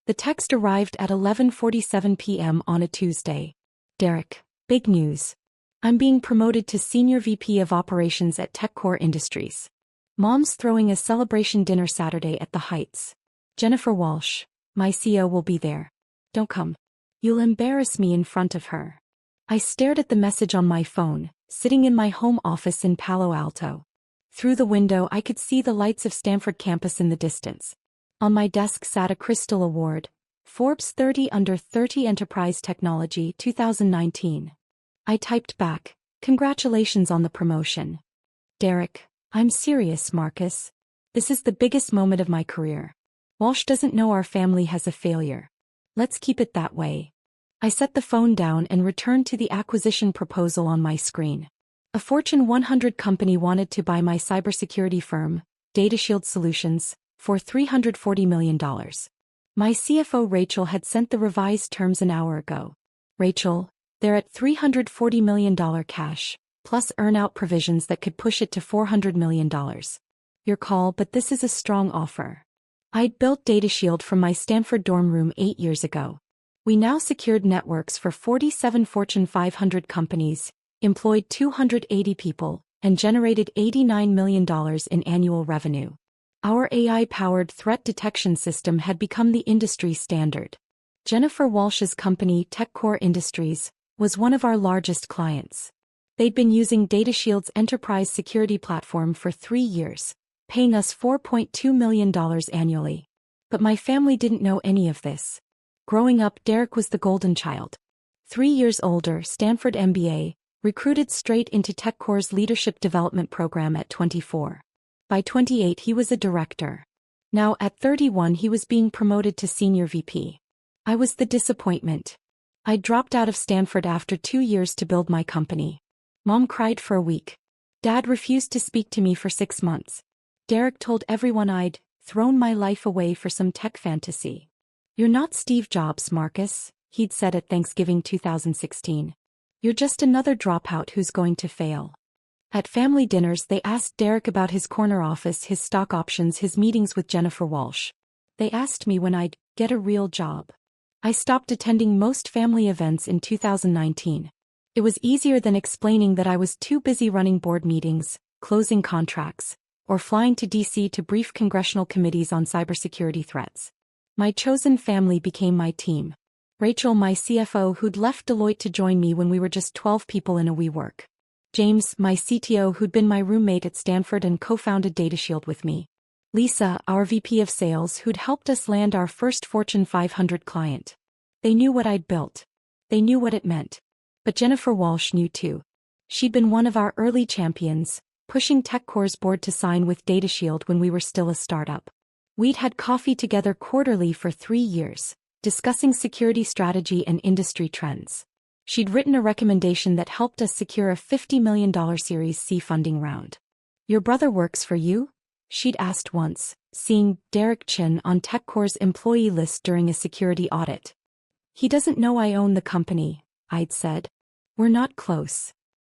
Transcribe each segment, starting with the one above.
The text arrived at 11:47 p.m. on a Tuesday. Derek, big news. I'm being promoted to Senior VP of Operations at TechCore Industries. Mom's throwing a celebration dinner Saturday at the Heights. Jennifer Walsh, my CEO, will be there. Don't come. You'll embarrass me in front of her. I stared at the message on my phone, sitting in my home office in Palo Alto. Through the window I could see the lights of Stanford campus in the distance. On my desk sat a Crystal Award, Forbes 30 Under 30 Enterprise Technology 2019. I typed back, "Congratulations on the promotion." "Derek, I'm serious, Marcus. This is the biggest moment of my career. Walsh doesn't know our family has a failure. Let's keep it that way." I set the phone down and returned to the acquisition proposal on my screen. A Fortune 100 company wanted to buy my cybersecurity firm, DataShield Solutions, for $340 million. My CFO Rachel had sent the revised terms an hour ago. "Rachel, they're at $340 million cash, plus earn-out provisions that could push it to $400 million. Your call, but this is a strong offer." I'd built DataShield from my Stanford dorm room 8 years ago. We now secured networks for 47 Fortune 500 companies, employed 280 people, and generated $89 million in annual revenue. Our AI-powered threat detection system had become the industry standard. Jennifer Walsh's company, TechCore Industries, was one of our largest clients. They'd been using DataShield's enterprise security platform for 3 years, paying us $4.2 million annually. But my family didn't know any of this. Growing up, Derek was the golden child. 3 years older, Stanford MBA, recruited straight into TechCore's leadership development program at 24. By 28 he was a director. Now at 31 he was being promoted to Senior VP. I was the disappointment. I dropped out of Stanford after 2 years to build my company. Mom cried for a week. Dad refused to speak to me for 6 months. Derek told everyone I'd thrown my life away for some tech fantasy. "You're not Steve Jobs, Marcus," he'd said at Thanksgiving 2016. "You're just another dropout who's going to fail." At family dinners they asked Derek about his corner office, his stock options, his meetings with Jennifer Walsh. They asked me when I'd get a real job. I stopped attending most family events in 2019. It was easier than explaining that I was too busy running board meetings, closing contracts, or flying to DC to brief congressional committees on cybersecurity threats. My chosen family became my team. Rachel, my CFO, who'd left Deloitte to join me when we were just 12 people in a WeWork. James, my CTO, who'd been my roommate at Stanford and co-founded DataShield with me. Lisa, our VP of Sales, who'd helped us land our first Fortune 500 client. They knew what I'd built. They knew what it meant. But Jennifer Walsh knew too. She'd been one of our early champions, pushing TechCore's board to sign with DataShield when we were still a startup. We'd had coffee together quarterly for 3 years, discussing security strategy and industry trends. She'd written a recommendation that helped us secure a $50 million Series C funding round. "Your brother works for you?" she'd asked once, seeing Derek Chin on TechCore's employee list during a security audit. "He doesn't know I own the company," I'd said. "We're not close."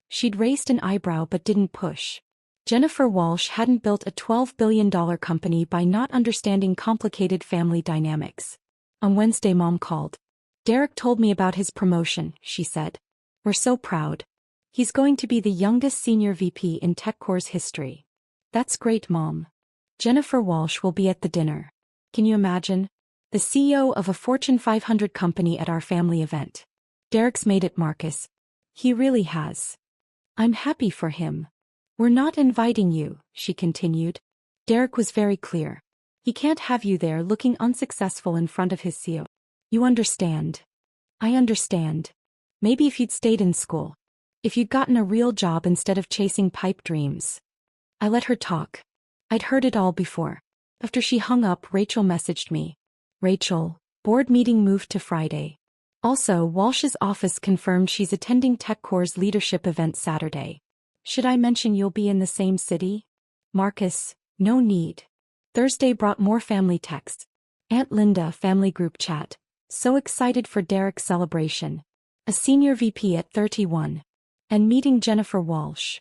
She'd raised an eyebrow but didn't push. Jennifer Walsh hadn't built a $12 billion company by not understanding complicated family dynamics. On Wednesday Mom called. "Derek told me about his promotion," she said. "We're so proud. He's going to be the youngest Senior VP in TechCore's history." "That's great, Mom. Jennifer Walsh will be at the dinner. Can you imagine? The CEO of a Fortune 500 company at our family event. Derek's made it, Marcus. He really has. I'm happy for him." "We're not inviting you," she continued. Derek was very clear. He can't have you there looking unsuccessful in front of his CEO. "You understand." "I understand. Maybe if you'd stayed in school. If you'd gotten a real job instead of chasing pipe dreams." I let her talk. I'd heard it all before. After she hung up, Rachel messaged me. "Rachel, board meeting moved to Friday. Also, Walsh's office confirmed she's attending TechCore's leadership event Saturday. Should I mention you'll be in the same city?" "Marcus, no need." Thursday brought more family texts. Aunt Linda, family group chat. So excited for Derek's celebration. A Senior VP at 31. And meeting Jennifer Walsh.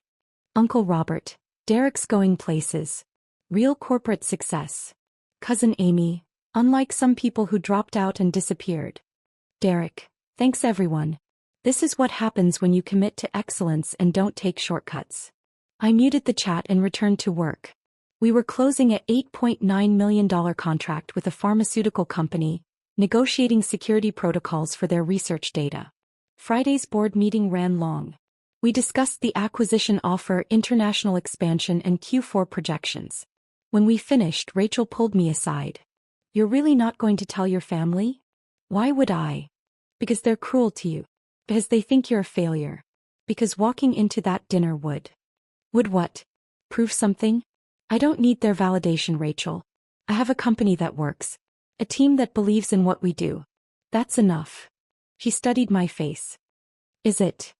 Uncle Robert, Derek's going places. Real corporate success. Cousin Amy, Unlike some people who dropped out and disappeared. Derek, thanks everyone. This is what happens when you commit to excellence and don't take shortcuts. I muted the chat and returned to work. We were closing a $8.9 million contract with a pharmaceutical company, negotiating security protocols for their research data. Friday's board meeting ran long. We discussed the acquisition offer, international expansion, and Q4 projections. When we finished, Rachel pulled me aside. You're really not going to tell your family? Why would I? Because they're cruel to you. Because they think you're a failure. Because walking into that dinner would. Would what? Prove something? I don't need their validation, Rachel. I have a company that works. A team that believes in what we do. That's enough. She studied my face. Is it?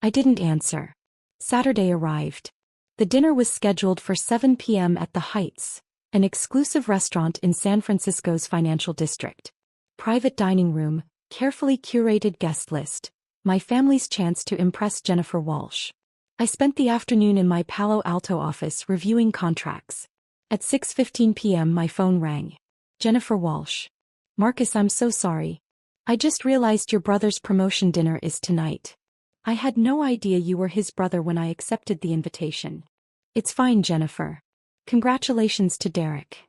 I didn't answer. Saturday arrived. The dinner was scheduled for 7 p.m. at the Heights, an exclusive restaurant in San Francisco's financial district. Private dining room, carefully curated guest list. My family's chance to impress Jennifer Walsh. I spent the afternoon in my Palo Alto office reviewing contracts. At 6:15 p.m. my phone rang. Jennifer Walsh. Marcus, I'm so sorry. I just realized your brother's promotion dinner is tonight. I had no idea you were his brother when I accepted the invitation. It's fine, Jennifer. Congratulations to Derek.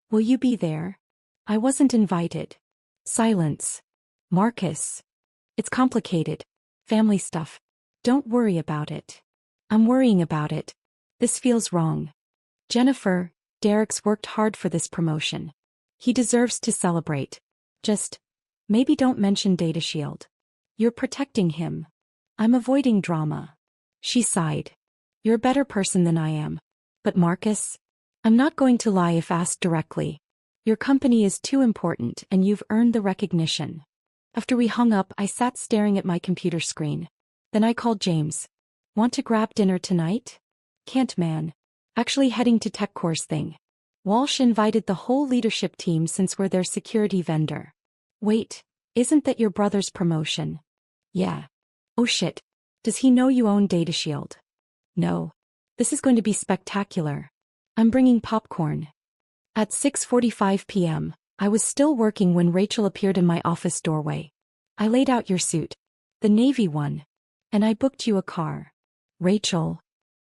Will you be there? I wasn't invited. Silence. Marcus. It's complicated. Family stuff. Don't worry about it. I'm worrying about it. This feels wrong. Jennifer, Derek's worked hard for this promotion. He deserves to celebrate. Just, maybe don't mention Data Shield. You're protecting him. I'm avoiding drama. She sighed. You're a better person than I am. But Marcus? I'm not going to lie if asked directly. Your company is too important and you've earned the recognition. After we hung up, I sat staring at my computer screen. Then I called James. Want to grab dinner tonight? Can't, man. Actually heading to TechCore's thing. Walsh invited the whole leadership team since we're their security vendor. Wait, isn't that your brother's promotion? Yeah. Oh shit. Does he know you own Data Shield? No. This is going to be spectacular. I'm bringing popcorn. At 6:45 p.m., I was still working when Rachel appeared in my office doorway. I laid out your suit. The navy one. And I booked you a car. Rachel.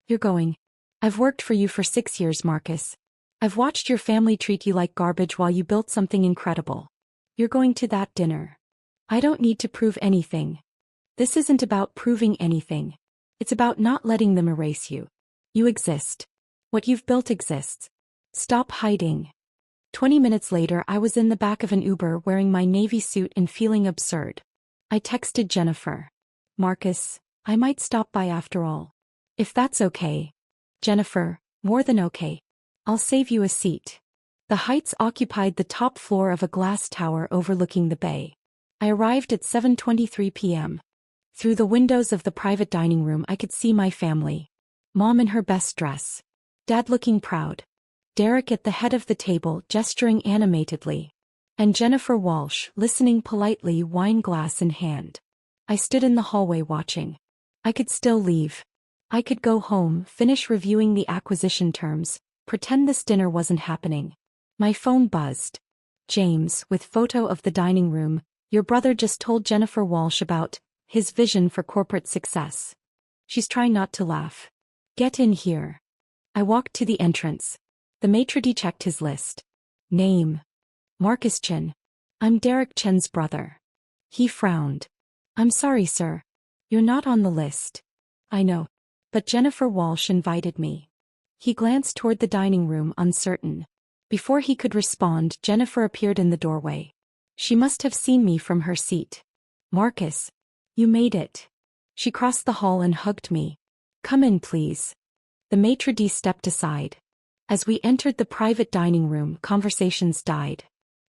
You're going. I've worked for you for 6 years, Marcus. I've watched your family treat you like garbage while you built something incredible. You're going to that dinner. I don't need to prove anything. This isn't about proving anything. It's about not letting them erase you. You exist. What you've built exists. Stop hiding. 20 minutes later, I was in the back of an Uber wearing my navy suit and feeling absurd. I texted Jennifer. Marcus, I might stop by after all. If that's okay. Jennifer, more than okay. I'll save you a seat. The Heights occupied the top floor of a glass tower overlooking the bay. I arrived at 7:23 p.m. Through the windows of the private dining room I could see my family. Mom in her best dress. Dad looking proud. Derek at the head of the table gesturing animatedly. And Jennifer Walsh listening politely, wine glass in hand. I stood in the hallway watching. I could still leave. I could go home, finish reviewing the acquisition terms, pretend this dinner wasn't happening. My phone buzzed. James, with photo of the dining room, your brother just told Jennifer Walsh about his vision for corporate success. She's trying not to laugh. Get in here. I walked to the entrance. The maitre d' checked his list. Name. Marcus Chen. I'm Derek Chen's brother. He frowned. I'm sorry, sir. You're not on the list. I know. But Jennifer Walsh invited me. He glanced toward the dining room, uncertain. Before he could respond, Jennifer appeared in the doorway. She must have seen me from her seat. Marcus. You made it. She crossed the hall and hugged me. Come in, please. The maitre d' stepped aside. As we entered the private dining room, conversations died.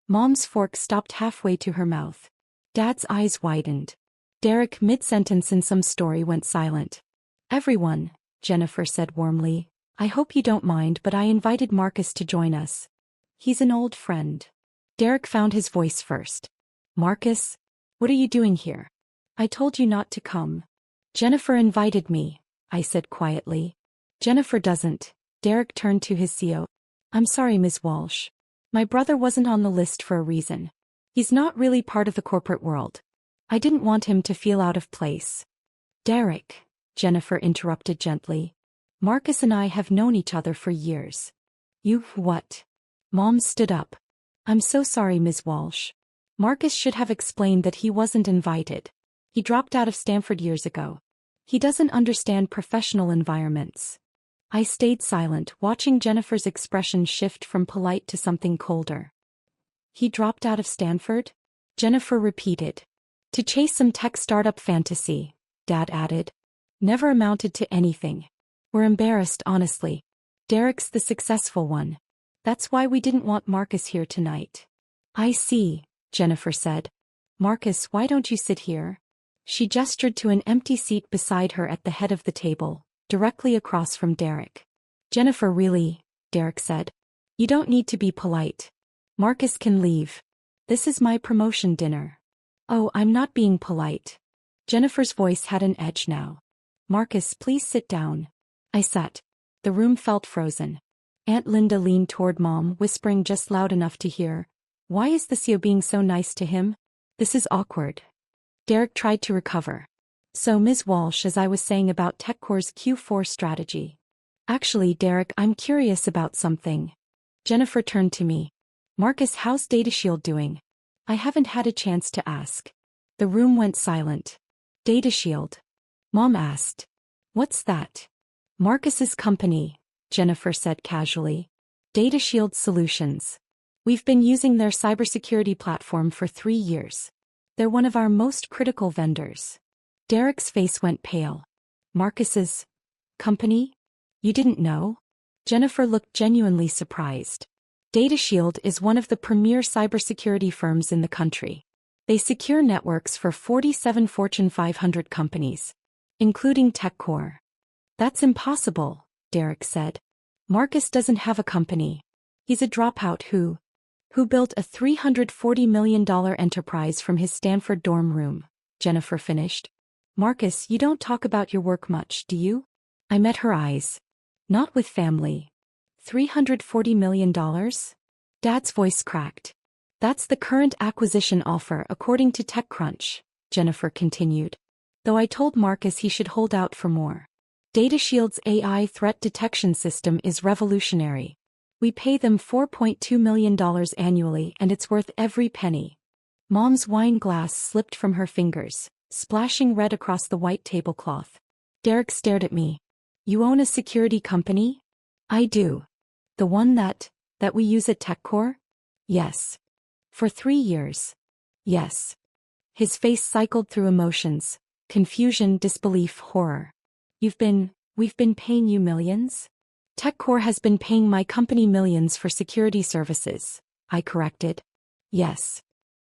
Mom's fork stopped halfway to her mouth. Dad's eyes widened. Derek, mid-sentence in some story, went silent. Everyone, Jennifer said warmly, I hope you don't mind, but I invited Marcus to join us. He's an old friend. Derek found his voice first. Marcus? What are you doing here? I told you not to come. Jennifer invited me, I said quietly. Jennifer doesn't. Derek turned to his CO. I'm sorry, Ms. Walsh. My brother wasn't on the list for a reason. He's not really part of the corporate world. I didn't want him to feel out of place. Derek, Jennifer interrupted gently. Marcus and I have known each other for years. You what? Mom stood up. I'm so sorry, Ms. Walsh. Marcus should have explained that he wasn't invited. He dropped out of Stanford years ago. He doesn't understand professional environments. I stayed silent, watching Jennifer's expression shift from polite to something colder. He dropped out of Stanford? Jennifer repeated. To chase some tech startup fantasy, Dad added. Never amounted to anything. We're embarrassed, honestly. Derek's the successful one. That's why we didn't want Marcus here tonight. I see, Jennifer said. Marcus, why don't you sit here? She gestured to an empty seat beside her at the head of the table, directly across from Derek. Jennifer, really, Derek said. You don't need to be polite. Marcus can leave. This is my promotion dinner. Oh, I'm not being polite. Jennifer's voice had an edge now. Marcus, please sit down. I sat. The room felt frozen. Aunt Linda leaned toward Mom, whispering just loud enough to hear. Why is the CEO being so nice to him? This is awkward. Derek tried to recover. So Ms. Walsh, as I was saying about TechCore's Q4 strategy. Actually, Derek, I'm curious about something. Jennifer turned to me. Marcus, how's DataShield doing? I haven't had a chance to ask. The room went silent. DataShield? Mom asked. What's that? Marcus's company, Jennifer said casually. DataShield Solutions. We've been using their cybersecurity platform for 3 years. They're one of our most critical vendors. Derek's face went pale. Marcus's company? You didn't know? Jennifer looked genuinely surprised. DataShield is one of the premier cybersecurity firms in the country. They secure networks for 47 Fortune 500 companies, including TechCore. That's impossible, Derek said. Marcus doesn't have a company. He's a dropout who built a $340 million enterprise from his Stanford dorm room, Jennifer finished. Marcus, you don't talk about your work much, do you? I met her eyes. Not with family. $340 million? Dad's voice cracked. That's the current acquisition offer according to TechCrunch, Jennifer continued. Though I told Marcus he should hold out for more. DataShield's AI threat detection system is revolutionary. We pay them $4.2 million annually and it's worth every penny. Mom's wine glass slipped from her fingers, splashing red across the white tablecloth. Derek stared at me. You own a security company? I do. The one that we use at TechCore? Yes. For 3 years. Yes. His face cycled through emotions, confusion, disbelief, horror. We've been paying you millions? TechCore has been paying my company millions for security services, I corrected. Yes.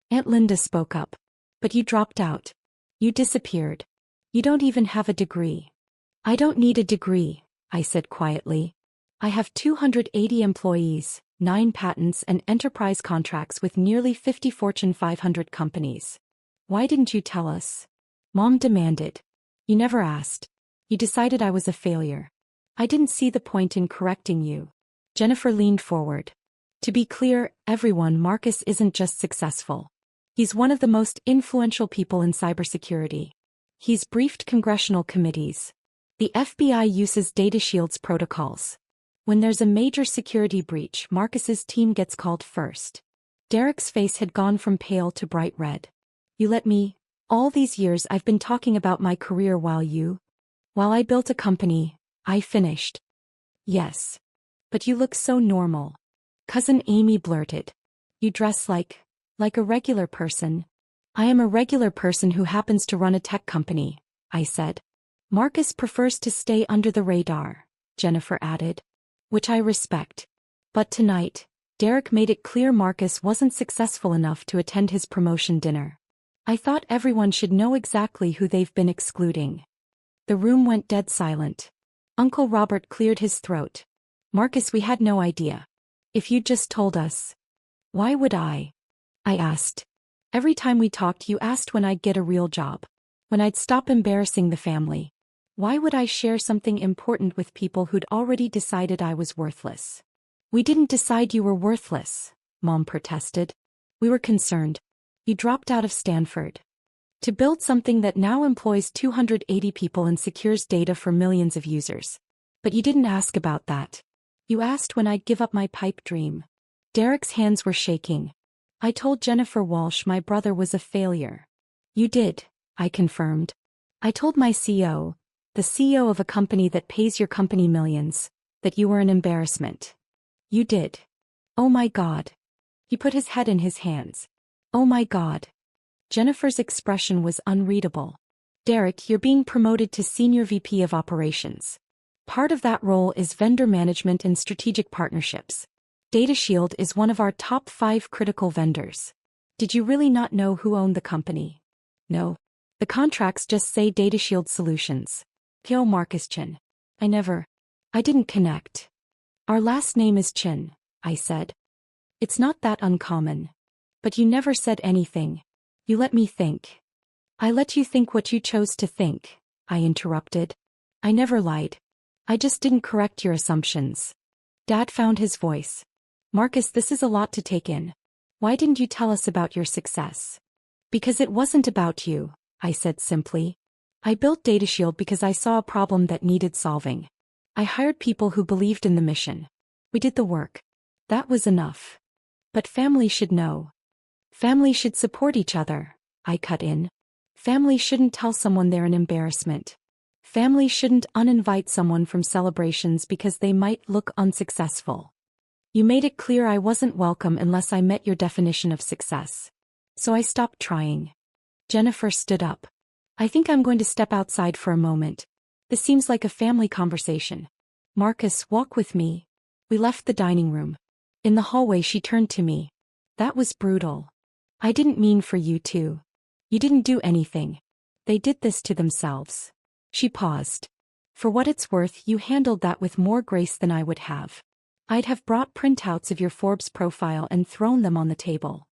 Aunt Linda spoke up. But you dropped out. You disappeared. You don't even have a degree. I don't need a degree, I said quietly. I have 280 employees, 9 patents and enterprise contracts with nearly 50 Fortune 500 companies. Why didn't you tell us? Mom demanded. You never asked. You decided I was a failure. I didn't see the point in correcting you. Jennifer leaned forward. To be clear, everyone, Marcus isn't just successful. He's one of the most influential people in cybersecurity. He's briefed congressional committees. The FBI uses DataShield's protocols. When there's a major security breach, Marcus's team gets called first. Derek's face had gone from pale to bright red. You let me. All these years I've been talking about my career while I built a company, I finished. Yes. But you look so normal. Cousin Amy blurted. You dress like a regular person. I am a regular person who happens to run a tech company, I said. Marcus prefers to stay under the radar, Jennifer added. Which I respect. But tonight, Derek made it clear Marcus wasn't successful enough to attend his promotion dinner. I thought everyone should know exactly who they've been excluding. The room went dead silent. Uncle Robert cleared his throat. Marcus, we had no idea. If you'd just told us. Why would I asked. Every time we talked you asked when I'd get a real job. When I'd stop embarrassing the family. Why would I share something important with people who'd already decided I was worthless? We didn't decide you were worthless, Mom protested. We were concerned. You dropped out of Stanford to build something that now employs 280 people and secures data for millions of users. But you didn't ask about that. You asked when I'd give up my pipe dream. Derek's hands were shaking. I told Jennifer Walsh my brother was a failure. You did, I confirmed. I told my CEO, the CEO of a company that pays your company millions, that you were an embarrassment. You did. Oh my God. He put his head in his hands. Oh my God. Jennifer's expression was unreadable. Derek, you're being promoted to Senior VP of Operations. Part of that role is vendor management and strategic partnerships. DataShield is one of our top 5 critical vendors. Did you really not know who owned the company? No. The contracts just say DataShield Solutions. Kyo Marcus Chin. I didn't connect. Our last name is Chin, I said. It's not that uncommon. But you never said anything. You let me think. I let you think what you chose to think, I interrupted. I never lied. I just didn't correct your assumptions. Dad found his voice. Marcus, this is a lot to take in. Why didn't you tell us about your success? Because it wasn't about you, I said simply. I built DataShield because I saw a problem that needed solving. I hired people who believed in the mission. We did the work. That was enough. But family should know. Family should support each other, I cut in. Family shouldn't tell someone they're an embarrassment. Family shouldn't uninvite someone from celebrations because they might look unsuccessful. You made it clear I wasn't welcome unless I met your definition of success. So I stopped trying. Jennifer stood up. I think I'm going to step outside for a moment. This seems like a family conversation. Marcus, walk with me. We left the dining room. In the hallway she turned to me. That was brutal. I didn't mean for you to. You didn't do anything. They did this to themselves. She paused. For what it's worth, you handled that with more grace than I would have. I'd have brought printouts of your Forbes profile and thrown them on the table.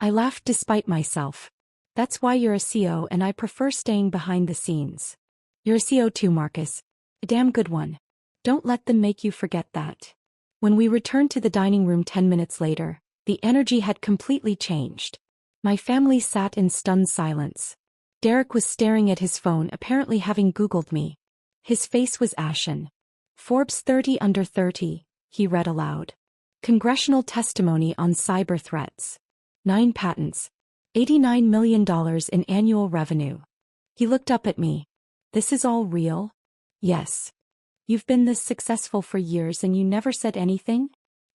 I laughed despite myself. That's why you're a CEO and I prefer staying behind the scenes. You're a CEO too, Marcus. A damn good one. Don't let them make you forget that. When we returned to the dining room 10 minutes later, the energy had completely changed. My family sat in stunned silence. Derek was staring at his phone, apparently having Googled me. His face was ashen. Forbes 30 under 30, he read aloud. Congressional testimony on cyber threats. 9 patents. $89 million in annual revenue. He looked up at me. This is all real? Yes. You've been this successful for years and you never said anything?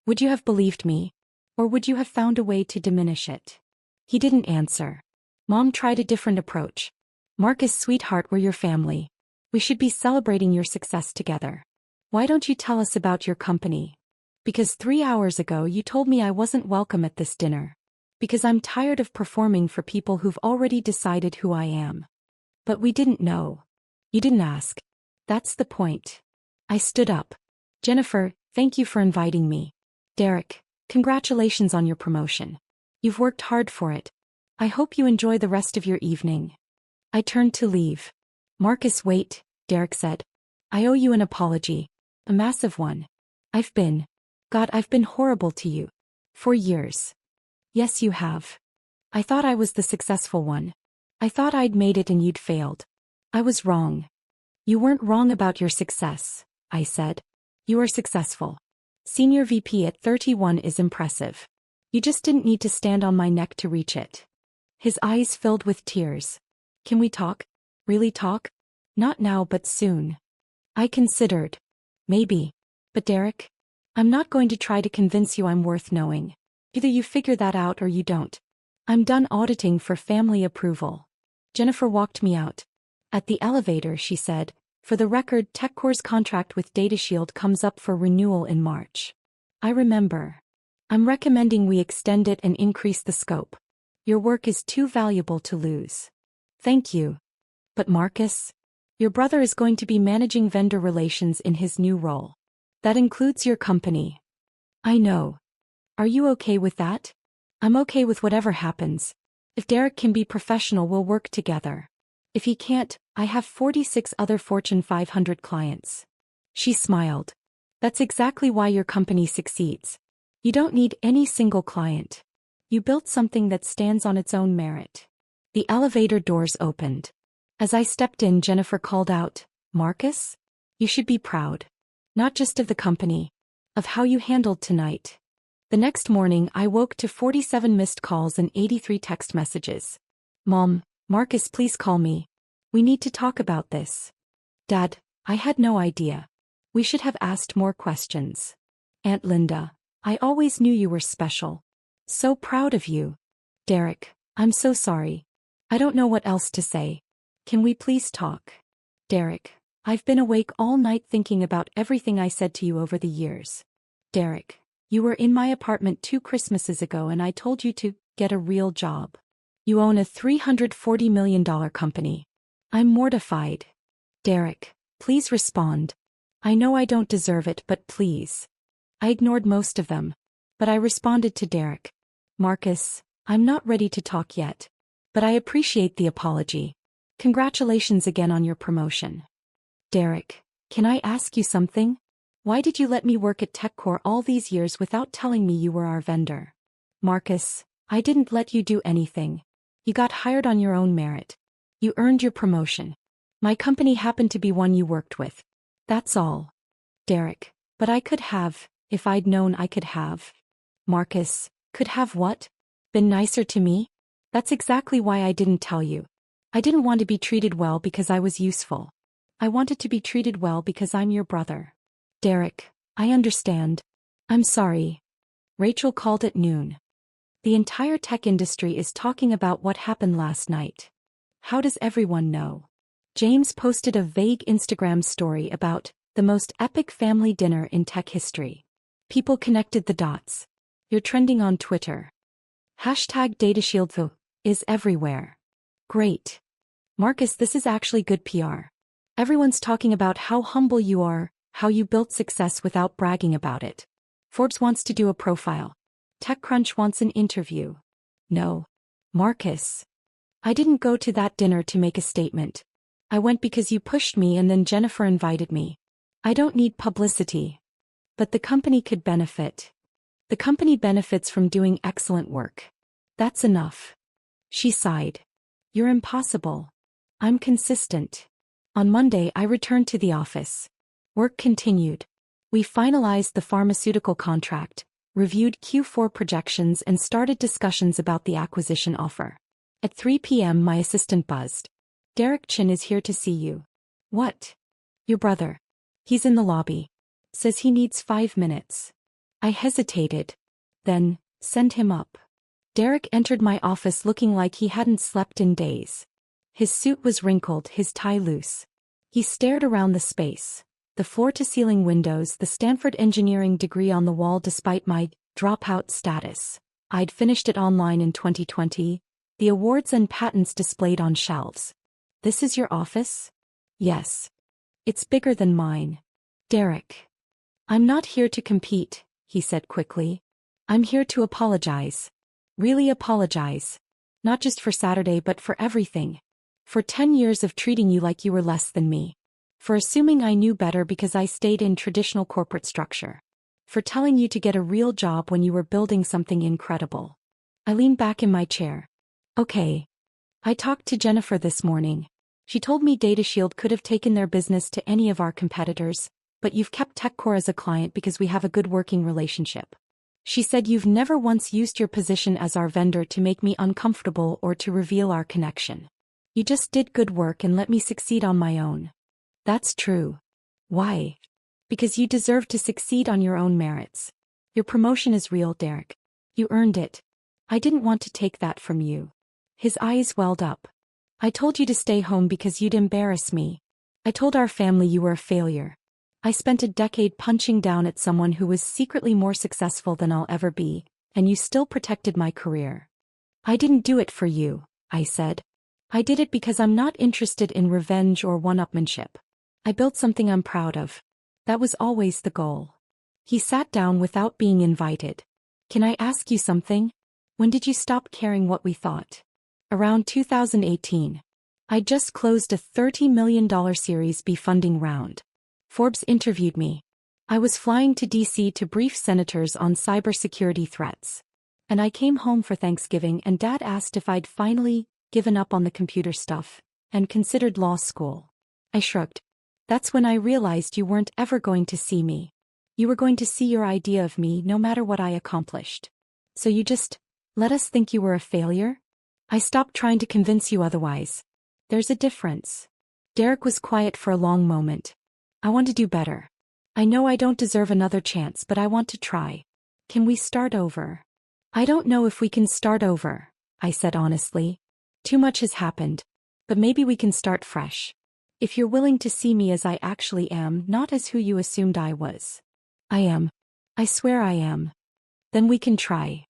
Would you have believed me? Or would you have found a way to diminish it? He didn't answer. Mom tried a different approach. Marcus, sweetheart, we're your family. We should be celebrating your success together. Why don't you tell us about your company? Because 3 hours ago you told me I wasn't welcome at this dinner. Because I'm tired of performing for people who've already decided who I am. But we didn't know. You didn't ask. That's the point. I stood up. Jennifer, thank you for inviting me. Derek, congratulations on your promotion. You've worked hard for it. I hope you enjoy the rest of your evening. I turned to leave. Marcus, wait, Derek said. I owe you an apology. A massive one. I've been horrible to you. For years. Yes, you have. I thought I was the successful one. I thought I'd made it and you'd failed. I was wrong. You weren't wrong about your success, I said. You are successful. Senior VP at 31 is impressive. You just didn't need to stand on my neck to reach it. His eyes filled with tears. Can we talk? Really talk? Not now, but soon. I considered. Maybe. But Derek? I'm not going to try to convince you I'm worth knowing. Either you figure that out or you don't. I'm done auditing for family approval. Jennifer walked me out. At the elevator, she said, for the record, TechCore's contract with DataShield comes up for renewal in March. I remember. I'm recommending we extend it and increase the scope. Your work is too valuable to lose. Thank you. But Marcus? Your brother is going to be managing vendor relations in his new role. That includes your company. I know. Are you okay with that? I'm okay with whatever happens. If Derek can be professional, we'll work together. If he can't, I have 46 other Fortune 500 clients. She smiled. That's exactly why your company succeeds. You don't need any single client. You built something that stands on its own merit. The elevator doors opened. As I stepped in, Jennifer called out, "Marcus? You should be proud. Not just of the company, of how you handled tonight." The next morning, I woke to 47 missed calls and 83 text messages. "Mom, Marcus, please call me. We need to talk about this." "Dad, I had no idea. We should have asked more questions." "Aunt Linda, I always knew you were special. So proud of you." "Derek, I'm so sorry. I don't know what else to say. Can we please talk?" "Derek, I've been awake all night thinking about everything I said to you over the years. Derek, you were in my apartment 2 Christmases ago and I told you to get a real job. You own a $340 million company. I'm mortified. Derek, please respond. I know I don't deserve it, but please." I ignored most of them. But I responded to Derek. "Marcus, I'm not ready to talk yet. But I appreciate the apology. Congratulations again on your promotion." "Derek, can I ask you something? Why did you let me work at TechCore all these years without telling me you were our vendor?" "Marcus, I didn't let you do anything. You got hired on your own merit. You earned your promotion. My company happened to be one you worked with. That's all." "Derek, but I could have, if I'd known I could have." "Marcus, could have what? Been nicer to me? That's exactly why I didn't tell you. I didn't want to be treated well because I was useful. I wanted to be treated well because I'm your brother." "Derek, I understand. I'm sorry." Rachel called at noon. "The entire tech industry is talking about what happened last night. How does everyone know?" James posted a vague Instagram story about the most epic family dinner in tech history. People connected the dots. "You're trending on Twitter. Hashtag DataShield is everywhere." "Great. Marcus, this is actually good PR. Everyone's talking about how humble you are, how you built success without bragging about it. Forbes wants to do a profile. TechCrunch wants an interview." "No. Marcus. I didn't go to that dinner to make a statement. I went because you pushed me and then Jennifer invited me. I don't need publicity. But the company could benefit. The company benefits from doing excellent work. That's enough." She sighed. "You're impossible. I'm consistent." On Monday, I returned to the office. Work continued. We finalized the pharmaceutical contract, reviewed Q4 projections, and started discussions about the acquisition offer. At 3 p.m., my assistant buzzed. "Derek Chin is here to see you." "What?" "Your brother. He's in the lobby. Says he needs 5 minutes." I hesitated. Then, "Send him up." Derek entered my office looking like he hadn't slept in days. His suit was wrinkled, his tie loose. He stared around the space. The floor-to-ceiling windows, the Stanford engineering degree on the wall despite my dropout status. I'd finished it online in 2020. The awards and patents displayed on shelves. "This is your office?" "Yes. It's bigger than mine." "Derek. I'm not here to compete," he said quickly. "I'm here to apologize. Really apologize. Not just for Saturday but for everything. For 10 years of treating you like you were less than me. For assuming I knew better because I stayed in traditional corporate structure. For telling you to get a real job when you were building something incredible." I leaned back in my chair. "Okay. I talked to Jennifer this morning. She told me DataShield could have taken their business to any of our competitors, but you've kept TechCore as a client because we have a good working relationship. She said you've never once used your position as our vendor to make me uncomfortable or to reveal our connection. You just did good work and let me succeed on my own." "That's true." "Why?" "Because you deserve to succeed on your own merits. Your promotion is real, Derek. You earned it. I didn't want to take that from you." His eyes welled up. "I told you to stay home because you'd embarrass me. I told our family you were a failure. I spent a decade punching down at someone who was secretly more successful than I'll ever be, and you still protected my career." "I didn't do it for you," I said. "I did it because I'm not interested in revenge or one-upmanship. I built something I'm proud of. That was always the goal." He sat down without being invited. "Can I ask you something? When did you stop caring what we thought?" "Around 2018. I just closed a $30 million Series B funding round. Forbes interviewed me. I was flying to DC to brief senators on cybersecurity threats. And I came home for Thanksgiving and Dad asked if I'd finally given up on the computer stuff and considered law school. I shrugged. That's when I realized you weren't ever going to see me. You were going to see your idea of me no matter what I accomplished. So you just let us think you were a failure? I stopped trying to convince you otherwise. There's a difference. Derek was quiet for a long moment. I want to do better. I know I don't deserve another chance, but I want to try. Can we start over? I don't know if we can start over, I said honestly. Too much has happened. But maybe we can start fresh. If you're willing to see me as I actually am, not as who you assumed I was. I am. I swear I am. Then we can try.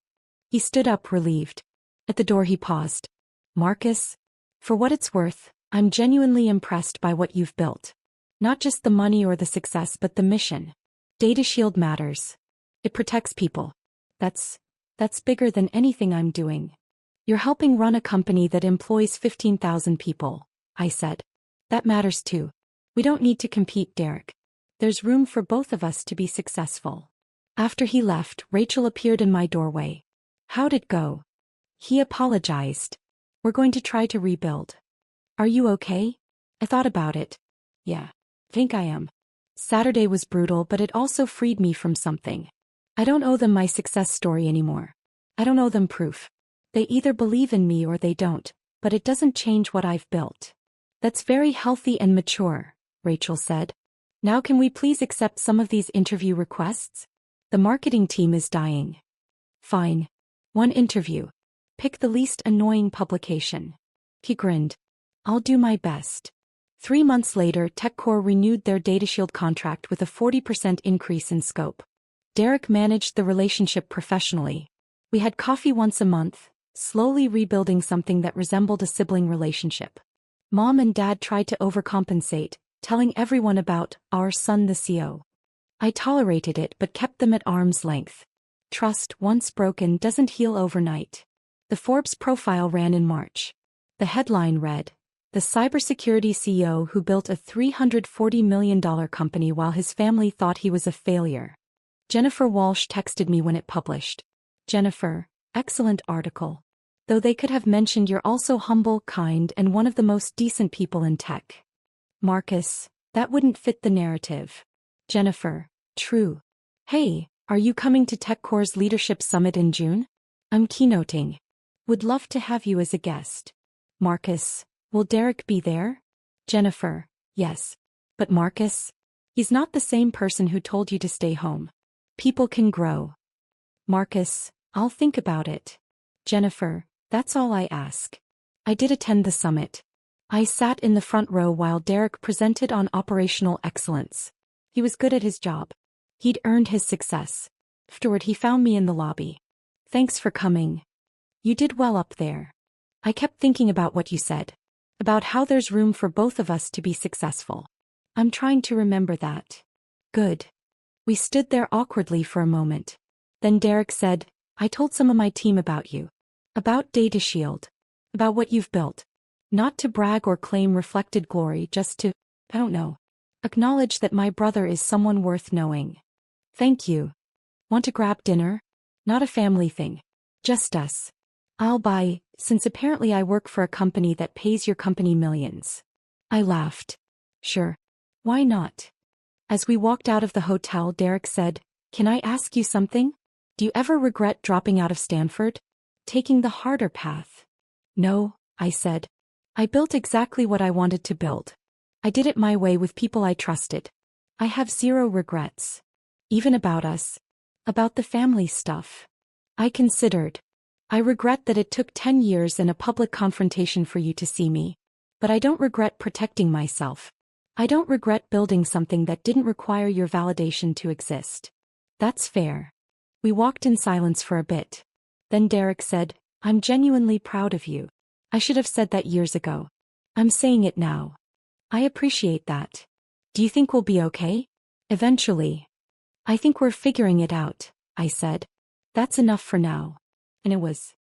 He stood up relieved. At the door he paused. Marcus, for what it's worth, I'm genuinely impressed by what you've built. Not just the money or the success but the mission. Data Shield matters. It protects people. That's bigger than anything I'm doing. You're helping run a company that employs 15,000 people, I said. That matters too. We don't need to compete, Derek. There's room for both of us to be successful. After he left, Rachel appeared in my doorway. How'd it go? He apologized. We're going to try to rebuild. Are you okay? I thought about it. Yeah, think I am. Saturday was brutal, but it also freed me from something. I don't owe them my success story anymore. I don't owe them proof. They either believe in me or they don't, but it doesn't change what I've built. That's very healthy and mature, Rachel said. Now can we please accept some of these interview requests? The marketing team is dying. Fine. One interview. Pick the least annoying publication. He grinned. I'll do my best. 3 months later, TechCore renewed their DataShield contract with a 40% increase in scope. Derek managed the relationship professionally. We had coffee once a month, slowly rebuilding something that resembled a sibling relationship. Mom and Dad tried to overcompensate, telling everyone about our son the CEO. I tolerated it but kept them at arm's length. Trust, once broken, doesn't heal overnight. The Forbes profile ran in March. The headline read, "The cybersecurity CEO who built a $340 million company while his family thought he was a failure." Jennifer Walsh texted me when it published. Jennifer, excellent article. Though they could have mentioned you're also humble, kind, and one of the most decent people in tech. Marcus, that wouldn't fit the narrative. Jennifer, true. Hey, are you coming to TechCore's Leadership Summit in June? I'm keynoting. Would love to have you as a guest. Marcus, will Derek be there? Jennifer, yes. But Marcus? He's not the same person who told you to stay home. People can grow. Marcus, I'll think about it. Jennifer, that's all I ask. I did attend the summit. I sat in the front row while Derek presented on operational excellence. He was good at his job. He'd earned his success. Afterward, he found me in the lobby. Thanks for coming. You did well up there. I kept thinking about what you said. About how there's room for both of us to be successful. I'm trying to remember that. Good. We stood there awkwardly for a moment. Then Derek said, I told some of my team about you. About Data Shield. About what you've built. Not to brag or claim reflected glory, just to, I don't know, acknowledge that my brother is someone worth knowing. Thank you. Want to grab dinner? Not a family thing. Just us. I'll buy, since apparently I work for a company that pays your company millions. I laughed. Sure. Why not? As we walked out of the hotel, Derek said, Can I ask you something? Do you ever regret dropping out of Stanford? Taking the harder path? No, I said. I built exactly what I wanted to build. I did it my way with people I trusted. I have zero regrets. Even about us. About the family stuff. I considered. I regret that it took 10 years and a public confrontation for you to see me. But I don't regret protecting myself. I don't regret building something that didn't require your validation to exist. That's fair. We walked in silence for a bit. Then Derek said, I'm genuinely proud of you. I should have said that years ago. I'm saying it now. I appreciate that. Do you think we'll be okay? Eventually. I think we're figuring it out, I said. That's enough for now. And it was.